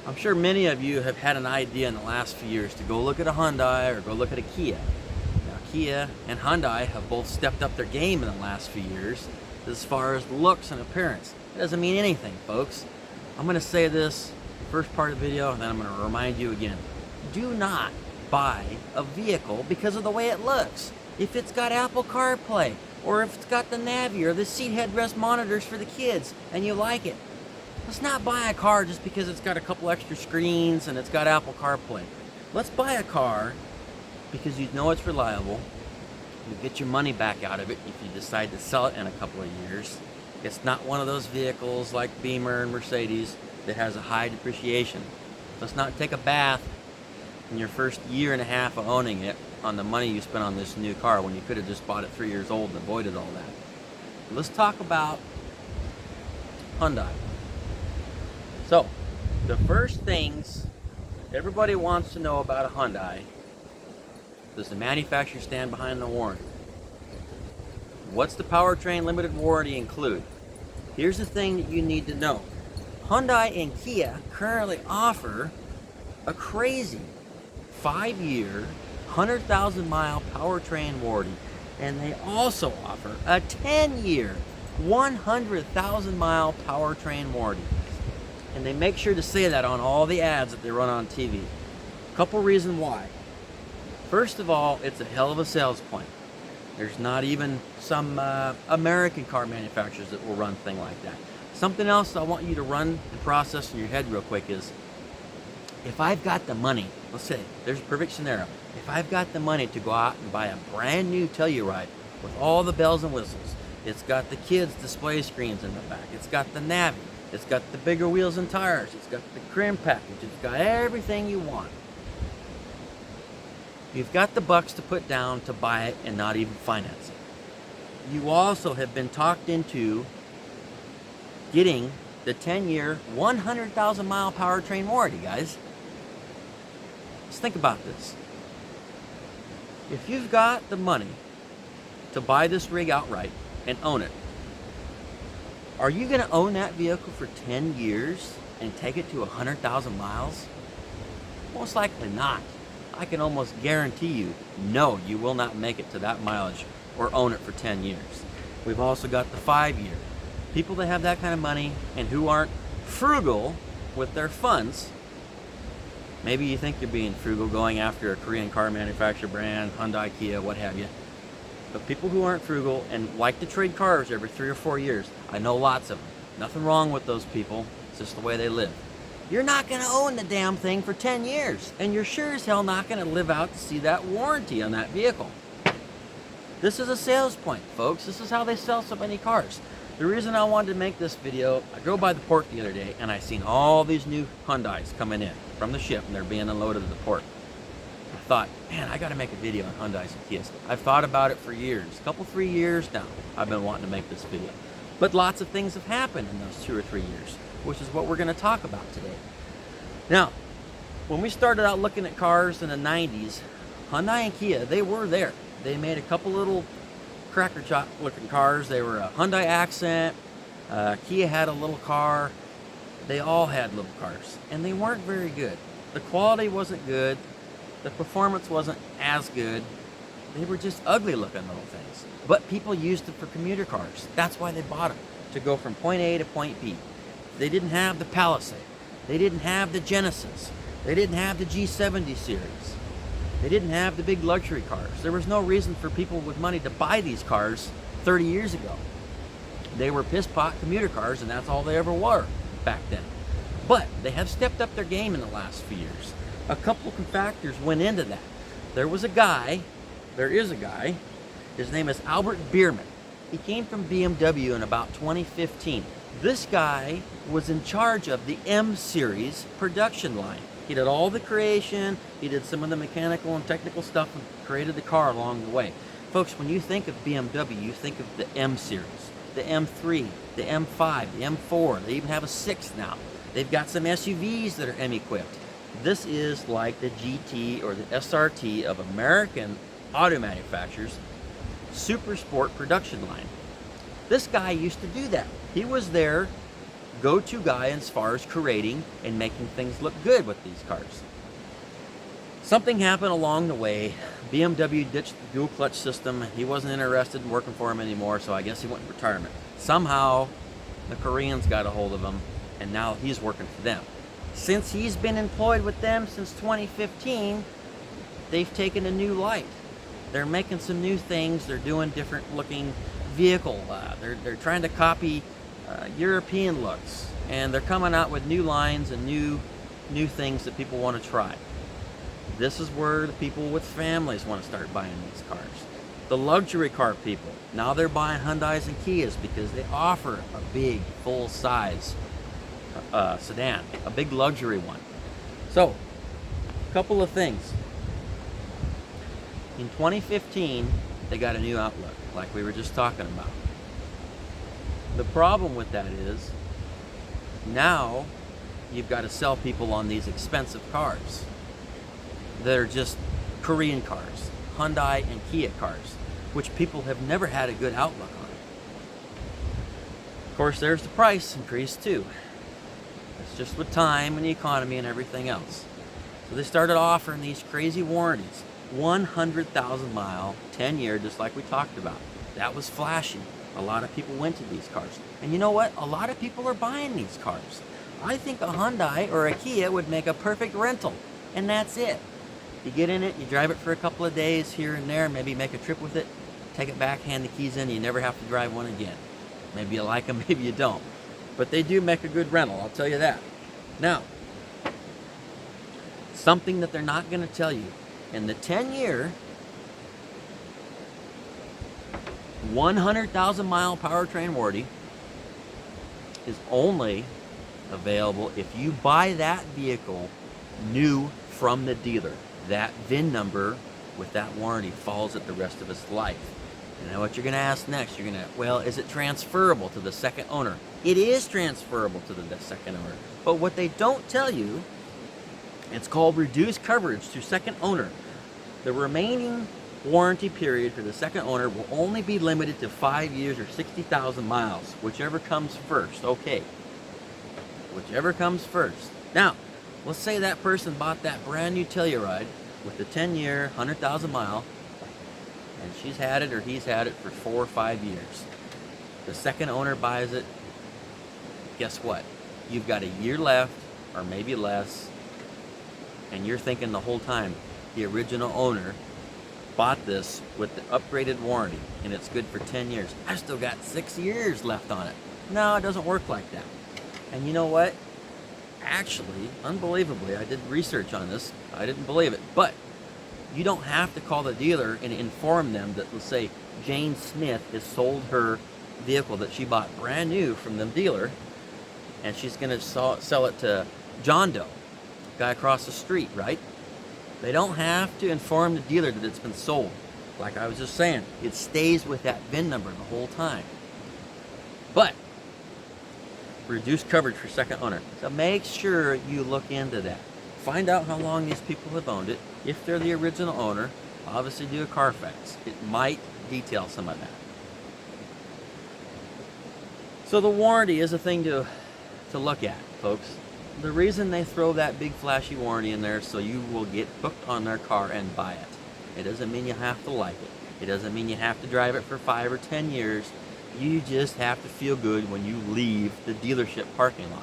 I'm sure many of you have had an idea in the last few years to go look at a Hyundai or go look at a Kia. Now, Kia and Hyundai have both stepped up their game in the last few years as far as looks and appearance. It doesn't mean anything, folks. I'm going to say this first part of the video, and then I'm going to remind you again. Do not buy a vehicle because of the way it looks. If it's got Apple CarPlay, or if it's got the Navi or the seat headrest monitors for the kids, and you like it, let's not buy a car just because it's got a couple extra screens and it's got Apple CarPlay. Let's buy a car because you know it's reliable. You get your money back out of it if you decide to sell it in a couple of years. It's not one of those vehicles like Beamer and Mercedes that has a high depreciation. Let's not take a bath in your first year and a half of owning it on the money you spent on this new car when you could have just bought it 3 years old and avoided all that. Let's talk about Hyundai. So, the first things everybody wants to know about a Hyundai: does the manufacturer stand behind the warranty? What's the powertrain limited warranty include? Here's the thing that you need to know. Hyundai and Kia currently offer a crazy 5-year, 100,000 mile powertrain warranty, and they also offer a 10-year, 100,000 mile powertrain warranty. And they make sure to say that on all the ads that they run on TV. Couple reasons why. First of all, it's a hell of a sales point. There's not even some American car manufacturers that will run a thing like that. Something else I want you to run and process in your head real quick is, if I've got the money, let's say, there's a perfect scenario. If I've got the money to go out and buy a brand new Telluride with all the bells and whistles, it's got the kids' display screens in the back, it's got the Navi, it's got the bigger wheels and tires, it's got the trim package, it's got everything you want. You've got the bucks to put down to buy it and not even finance it. You also have been talked into getting the 10-year, 100,000 mile powertrain warranty, guys. Let's think about this. If you've got the money to buy this rig outright and own it, are you going to own that vehicle for 10 years and take it to 100,000 miles? Most likely not. I can almost guarantee you, no, you will not make it to that mileage or own it for 10 years. We've also got the 5-year. People that have that kind of money and who aren't frugal with their funds, maybe you think you're being frugal going after a Korean car manufacturer brand, Hyundai, Kia, what have you. But people who aren't frugal and like to trade cars every 3 or 4 years, I know lots of them. Nothing wrong with those people. It's just the way they live. You're not going to own the damn thing for 10 years. And you're sure as hell not going to live out to see that warranty on that vehicle. This is a sales point, folks. This is how they sell so many cars. The reason I wanted to make this video, I drove by the port the other day and I seen all these new Hyundais coming in from the ship and they're being unloaded at the port. I thought, man, I got to make a video on Hyundais and Kias. I've thought about it for years, a couple, 3 years now. I've been wanting to make this video. But lots of things have happened in those 2 or 3 years, which is what we're going to talk about today. Now, when we started out looking at cars in the 90s, Hyundai and Kia, they were there. They made a couple little cracker shop looking cars. They were a Hyundai Accent, Kia had a little car. They all had little cars, and they weren't very good. The quality wasn't good. The performance wasn't as good. They were just ugly looking little things. But people used them for commuter cars. That's why they bought them, to go from point A to point B. They didn't have the Palisade. They didn't have the Genesis. They didn't have the G70 series. They didn't have the big luxury cars. There was no reason for people with money to buy these cars 30 years ago. They were piss-pot commuter cars, and that's all they ever were back then. But they have stepped up their game in the last few years. A couple of factors went into that. There is a guy, his name is Albert Bierman. He came from BMW in about 2015. This guy was in charge of the M series production line. He did all the creation, he did some of the mechanical and technical stuff, and created the car along the way. Folks, when you think of BMW, you think of the M series, the M3, the M5, the M4. They even have a 6 now. They've got some SUVs that are M equipped. This is like the GT or the SRT of American auto manufacturers' super sport production line. This guy used to do that. He was there go-to guy as far as creating and making things look good with these cars. Something happened along the way. BMW ditched the dual clutch system. He wasn't interested in working for him anymore, so I guess he went in retirement. Somehow, the Koreans got a hold of him, and now he's working for them. Since he's been employed with them since 2015, they've taken a new light. They're making some new things. They're doing different looking vehicle. They're trying to copy European looks, and they're coming out with new lines and new things that people want to try. This is where the people with families want to start buying these cars. The luxury car people, now they're buying Hyundais and Kias because they offer a big full-size sedan, a big luxury one. So, a couple of things. In 2015, they got a new outlook, like we were just talking about. The problem with that is, now you've got to sell people on these expensive cars. They're just Korean cars, Hyundai and Kia cars, which people have never had a good outlook on. Of course, there's the price increase too. It's just with time and the economy and everything else. So they started offering these crazy warranties. 100,000 mile, 10-year, just like we talked about. That was flashy. A lot of people went to these cars. And you know what? A lot of people are buying these cars. I think a Hyundai or a Kia would make a perfect rental. And that's it. You get in it, you drive it for a couple of days here and there, maybe make a trip with it, take it back, hand the keys in, you never have to drive one again. Maybe you like them, maybe you don't. But they do make a good rental, I'll tell you that. Now, something that they're not going to tell you. In the 10-year, 100,000 mile powertrain warranty is only available if you buy that vehicle new from the dealer. That VIN number with that warranty follows it the rest of its life. And now what you're going to ask next, you're going to, well, is it transferable to the second owner? It is transferable to the second owner. But what they don't tell you, it's called reduced coverage to second owner. The remaining warranty period for the second owner will only be limited to 5 years or 60,000 miles, whichever comes first. Okay, whichever comes first. Now, let's say that person bought that brand new Telluride with the 10-year, 100,000 mile, and she's had it or he's had it for 4 or 5 years. The second owner buys it. Guess what? You've got a year left, or maybe less, and you're thinking the whole time, the original owner bought this with the upgraded warranty, and it's good for 10 years. I've still got 6 years left on it. No, it doesn't work like that. And you know what? Actually, unbelievably, I did research on this. I didn't believe it. But you don't have to call the dealer and inform them that, let's say, Jane Smith has sold her vehicle that she bought brand new from the dealer, and she's going to sell it to John Doe, guy across the street, right? They don't have to inform the dealer that it's been sold. Like I was just saying, it stays with that VIN number the whole time. But reduced coverage for second owner. So make sure you look into that. Find out how long these people have owned it. If they're the original owner, obviously do a Carfax. It might detail some of that. So the warranty is a thing to look at, folks. The reason they throw that big flashy warranty in there is so you will get hooked on their car and buy it. It doesn't mean you have to like it. It doesn't mean you have to drive it for 5 or 10 years. You just have to feel good when you leave the dealership parking lot.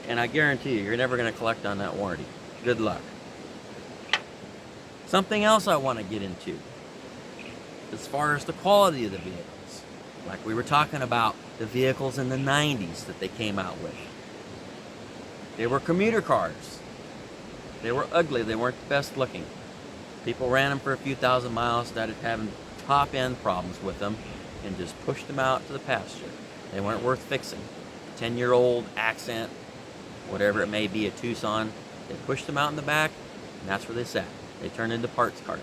And I guarantee you, you're never going to collect on that warranty. Good luck. Something else I want to get into, as far as the quality of the vehicles. Like we were talking about the vehicles in the 90s that they came out with. They were commuter cars. They were ugly. They weren't the best looking. People ran them for a few thousand miles, started having top-end problems with them, and just pushed them out to the pasture. They weren't worth fixing. 10-year-old Accent, whatever it may be, a Tucson, they pushed them out in the back, and that's where they sat. They turned into parts cars.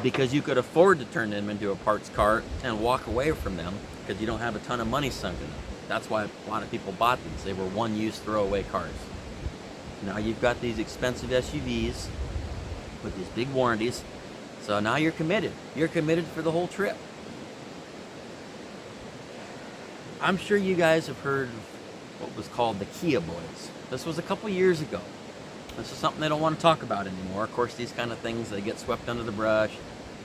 Because you could afford to turn them into a parts car and walk away from them because you don't have a ton of money sunk in them. That's why a lot of people bought these. They were one-use throwaway cars. Now you've got these expensive SUVs with these big warranties. So now you're committed. You're committed for the whole trip. I'm sure you guys have heard of what was called the Kia Boys. This was a couple years ago. This is something they don't want to talk about anymore. Of course, these kind of things, they get swept under the brush.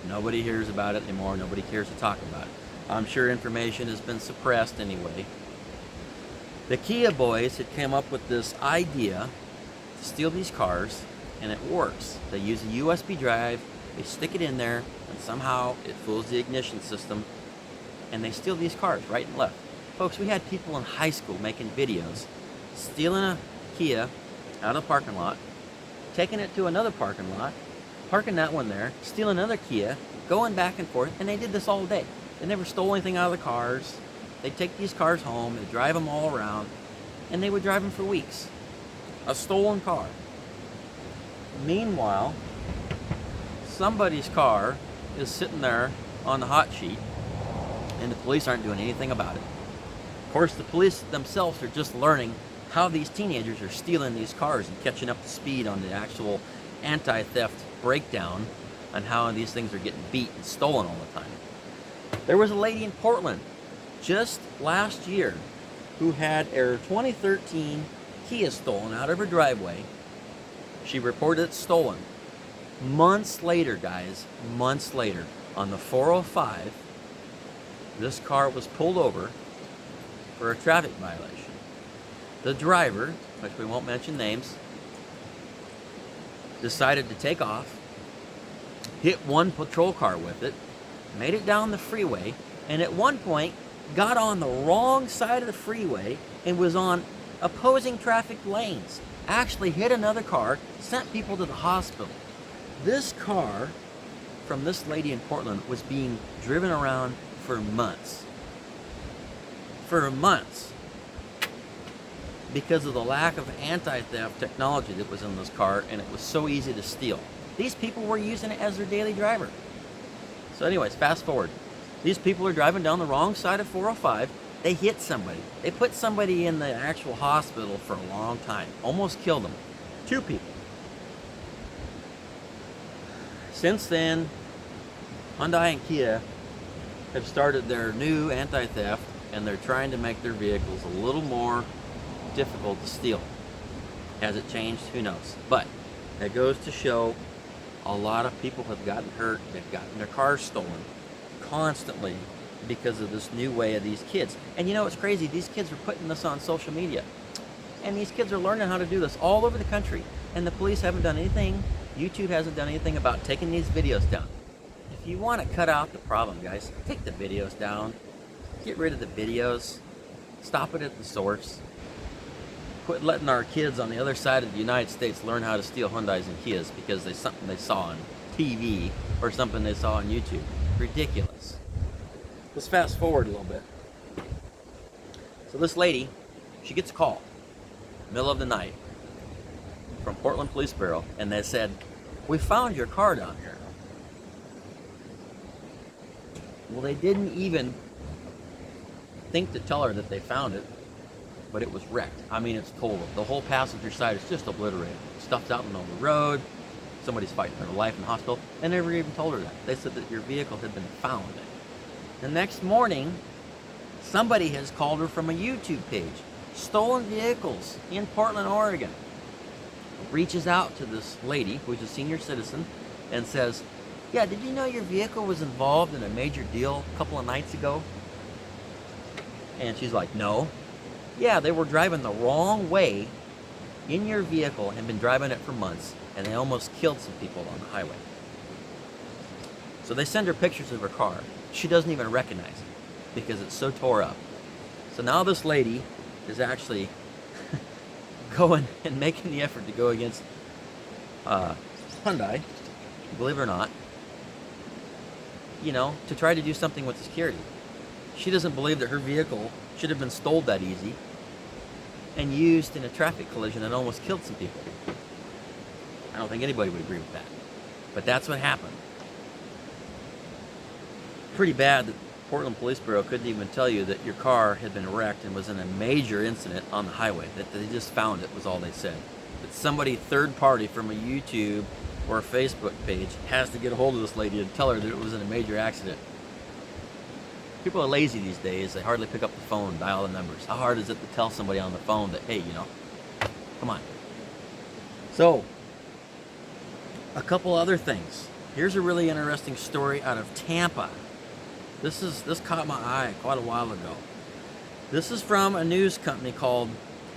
Nobody hears about it anymore. Nobody cares to talk about it. I'm sure information has been suppressed anyway. The Kia Boys had come up with this idea to steal these cars, and it works. They use a USB drive, they stick it in there, and somehow it fools the ignition system, and they steal these cars right and left. Folks, we had people in high school making videos, stealing a Kia out of the parking lot, taking it to another parking lot, parking that one there, stealing another Kia, going back and forth, and they did this all day. They never stole anything out of the cars. They'd take these cars home, they'd drive them all around, and they would drive them for weeks. A stolen car. Meanwhile, somebody's car is sitting there on the hot sheet, and the police aren't doing anything about it. Of course, the police themselves are just learning how these teenagers are stealing these cars and catching up to speed on the actual anti-theft breakdown on how these things are getting beat and stolen all the time. There was a lady in Portland just last year who had her 2013 Kia stolen out of her driveway. She reported it stolen. Months later, guys, months later, on the 405, this car was pulled over for a traffic violation. The driver, which we won't mention names, decided to take off, hit one patrol car with it, made it down the freeway, and at one point got on the wrong side of the freeway and was on opposing traffic lanes. Actually hit another car, sent people to the hospital. This car from this lady in Portland was being driven around for months. For months. Because of the lack of anti-theft technology that was in this car, and it was so easy to steal. These people were using it as their daily driver. So anyways, fast forward. These people are driving down the wrong side of 405. They hit somebody. They put somebody in the actual hospital for a long time. Almost killed them. 2 people. Since then, Hyundai and Kia have started their new anti-theft, and they're trying to make their vehicles a little more difficult to steal. Has it changed? Who knows? But it goes to show a lot of people have gotten hurt. They've gotten their cars stolen constantly because of this new way of these kids. And you know what's crazy? These kids are putting this on social media. And these kids are learning how to do this all over the country. And the police haven't done anything. YouTube hasn't done anything about taking these videos down. If you want to cut out the problem, guys, take the videos down. Get rid of the videos. Stop it at the source. Quit letting our kids on the other side of the United States learn how to steal Hyundais and Kias because there's something they saw on TV or something they saw on YouTube. Ridiculous. Let's fast forward a little bit. So this lady, she gets a call, middle of the night, from Portland Police Bureau, and they said, "We found your car down here." Well, they didn't even think to tell her that they found it, but it was wrecked. I mean, it's total. The whole passenger side is just obliterated. Stuffed out in the middle of the road. Somebody's fighting for their life in the hospital. They never even told her that. They said that your vehicle had been found. The next morning, somebody has called her from a YouTube page. Stolen vehicles in Portland, Oregon. Reaches out to this lady, who's a senior citizen, and says, "Yeah, did you know your vehicle was involved in a major deal a couple of nights ago?" And she's like, "No." "Yeah, they were driving the wrong way in your vehicle and been driving it for months, and they almost killed some people on the highway." So they send her pictures of her car. She doesn't even recognize it because it's so tore up. So now this lady is actually going and making the effort to go against Hyundai, believe it or not, to try to do something with the security. She doesn't believe that her vehicle should have been stole that easy and used in a traffic collision that almost killed some people. I don't think anybody would agree with that. But that's what happened. Pretty bad that Portland Police Bureau couldn't even tell you that your car had been wrecked and was in a major incident on the highway. That they just found it was all they said. That somebody third party from a YouTube or a Facebook page has to get a hold of this lady and tell her that it was in a major accident. People are lazy these days. They hardly pick up the phone, dial the numbers. How hard is it to tell somebody on the phone that, hey, you know, come on. So, a couple other things. Here's a really interesting story out of Tampa. This caught my eye quite a while ago. This is from a news company called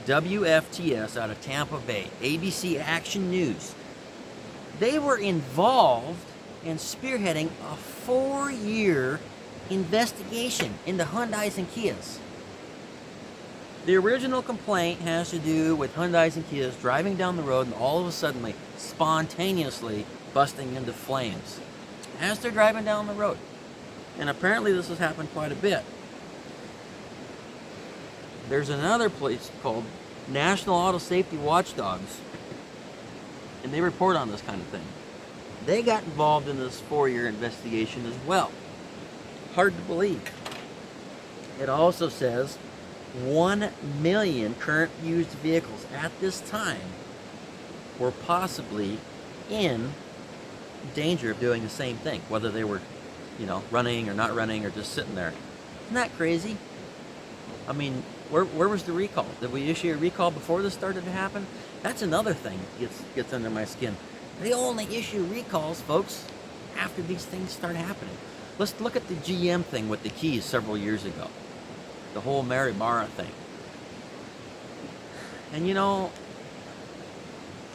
WFTS out of Tampa Bay, ABC Action News. They were involved in spearheading a 4-year investigation into Hyundais and Kias. The original complaint has to do with Hyundais and Kias driving down the road and all of a sudden, spontaneously busting into flames as they're driving down the road. And apparently this has happened quite a bit. There's another place called National Auto Safety Watchdogs, and they report on this kind of thing. They got involved in this 4-year investigation as well. Hard to believe. It also says 1 million current used vehicles at this time were possibly in danger of doing the same thing, whether they were, running or not running or just sitting there. Isn't that crazy? I mean, where was the recall? Did we issue a recall before this started to happen? That's another thing that gets under my skin. They only issue recalls, folks, after these things start happening. Let's look at the GM thing with the keys several years ago. The whole Mary Barra thing. And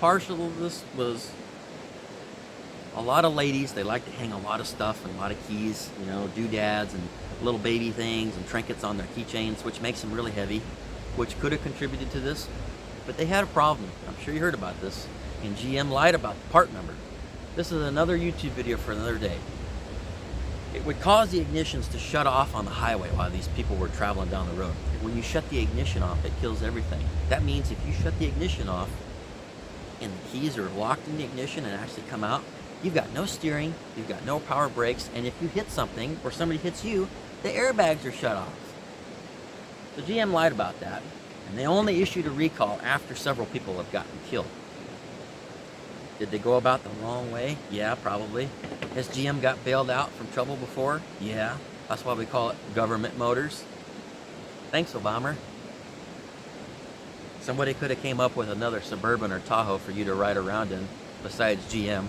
partial of this was a lot of ladies. They like to hang a lot of stuff and a lot of keys, doodads and little baby things and trinkets on their keychains, which makes them really heavy, which could have contributed to this. But they had a problem. I'm sure you heard about this. And GM lied about the part number. This is another YouTube video for another day. It would cause the ignitions to shut off on the highway while these people were traveling down the road. When you shut the ignition off, it kills everything. That means if you shut the ignition off and the keys are locked in the ignition and actually come out, you've got no steering, you've got no power brakes, and if you hit something or somebody hits you, the airbags are shut off. So GM lied about that, and they only issued a recall after several people have gotten killed. Did they go about the wrong way? Yeah, probably. Has GM got bailed out from trouble before? Yeah. That's why we call it government motors. Thanks, Obama. Somebody could have came up with another Suburban or Tahoe for you to ride around in besides GM.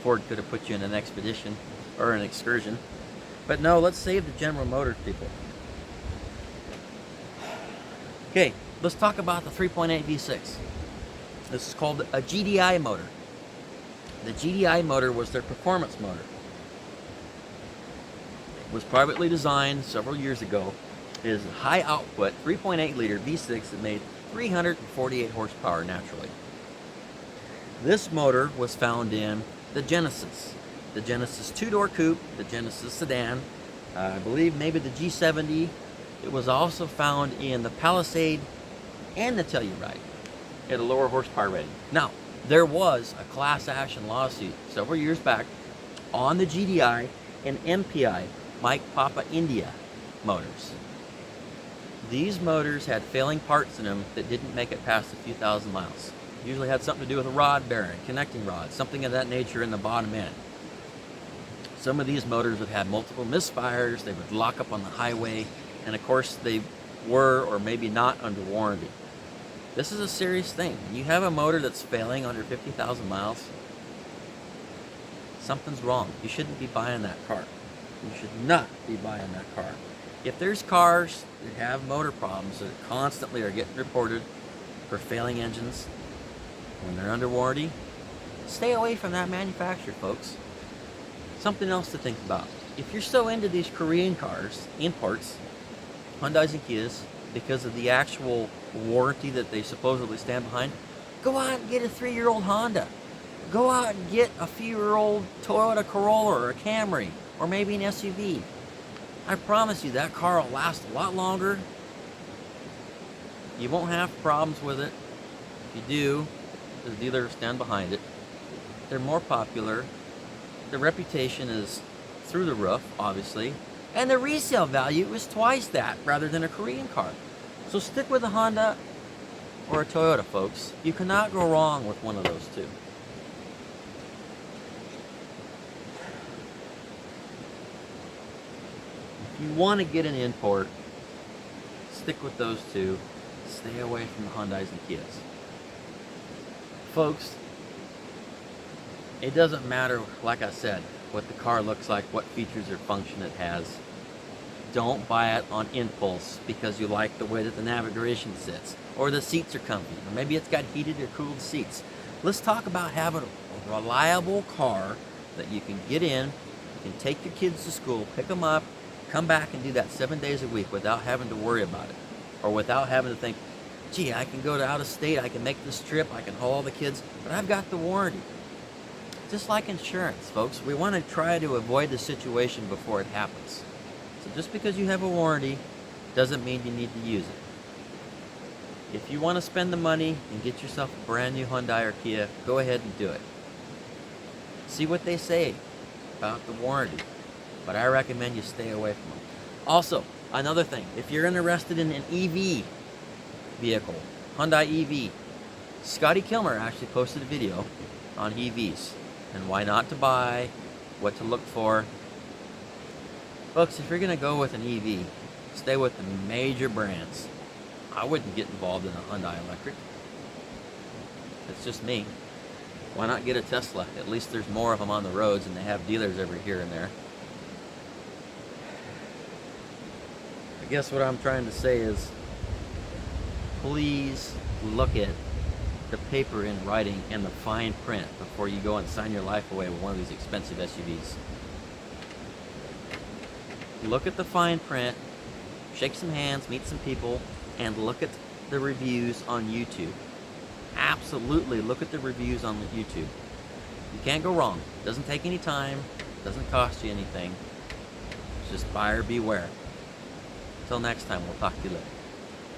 Ford could have put you in an expedition or an excursion. But no, let's save the General Motors people. Okay, let's talk about the 3.8 V6. This is called a GDI motor. The GDI motor was their performance motor. It was privately designed several years ago. It is a high output 3.8 liter V6 that made 348 horsepower naturally. This motor was found in the Genesis 2-door coupe, the Genesis sedan, I believe maybe the G70. It was also found in the Palisade and the Telluride at a lower horsepower rating. Now, there was a class action lawsuit several years back on the GDI and MPI, Mike Papa India motors. These motors had failing parts in them that didn't make it past a few thousand miles. Usually had something to do with a rod bearing, connecting rods, something of that nature in the bottom end. Some of these motors would have multiple misfires, they would lock up on the highway, and of course they were or maybe not under warranty. This is a serious thing. When you have a motor that's failing under 50,000 miles, something's wrong. You shouldn't be buying that car. You should not be buying that car. If there's cars that have motor problems that constantly are getting reported for failing engines when they're under warranty, stay away from that manufacturer, folks. Something else to think about. If you're so into these Korean cars, imports, Hyundais and Kias, because of the actual warranty that they supposedly stand behind, go out and get a 3-year-old Honda. Go out and get a few-year-old Toyota Corolla or a Camry, or maybe an SUV. I promise you that car will last a lot longer. You won't have problems with it. If you do, the dealer will stand behind it. They're more popular. The reputation is through the roof, obviously. And the resale value is twice that rather than a Korean car. So stick with a Honda or a Toyota, folks. You cannot go wrong with one of those two. you want to get an import, stick with those two. Stay away from the Hyundais and Kias. Folks, it doesn't matter, like I said, what the car looks like, what features or function it has. Don't buy it on impulse because you like the way that the navigation sits, or the seats are comfy, or maybe it's got heated or cooled seats. Let's talk about having a reliable car that you can get in, you can take your kids to school, pick them up, come back and do that 7 days a week without having to worry about it, or without having to think, gee, I can go to out of state, I can make this trip, I can haul all the kids, but I've got the warranty. Just like insurance, folks, we want to try to avoid the situation before it happens. So just because you have a warranty doesn't mean you need to use it. If you want to spend the money and get yourself a brand new Hyundai or Kia, go ahead and do it. See what they say about the warranty, but I recommend you stay away from them. Also, another thing, if you're interested in an EV vehicle, Hyundai EV, Scotty Kilmer actually posted a video on EVs and why not to buy, what to look for. Folks, if you're going to go with an EV, stay with the major brands. I wouldn't get involved in a Hyundai electric. It's just me. Why not get a Tesla? At least there's more of them on the roads and they have dealers every here and there. I guess what I'm trying to say is, please look at the paper in writing and the fine print before you go and sign your life away with one of these expensive SUVs. Look at the fine print, shake some hands, meet some people, and look at the reviews on YouTube. Absolutely look at the reviews on the YouTube. You can't go wrong. It doesn't take any time, doesn't cost you anything. It's just buyer beware. Until next time, we'll talk to you later.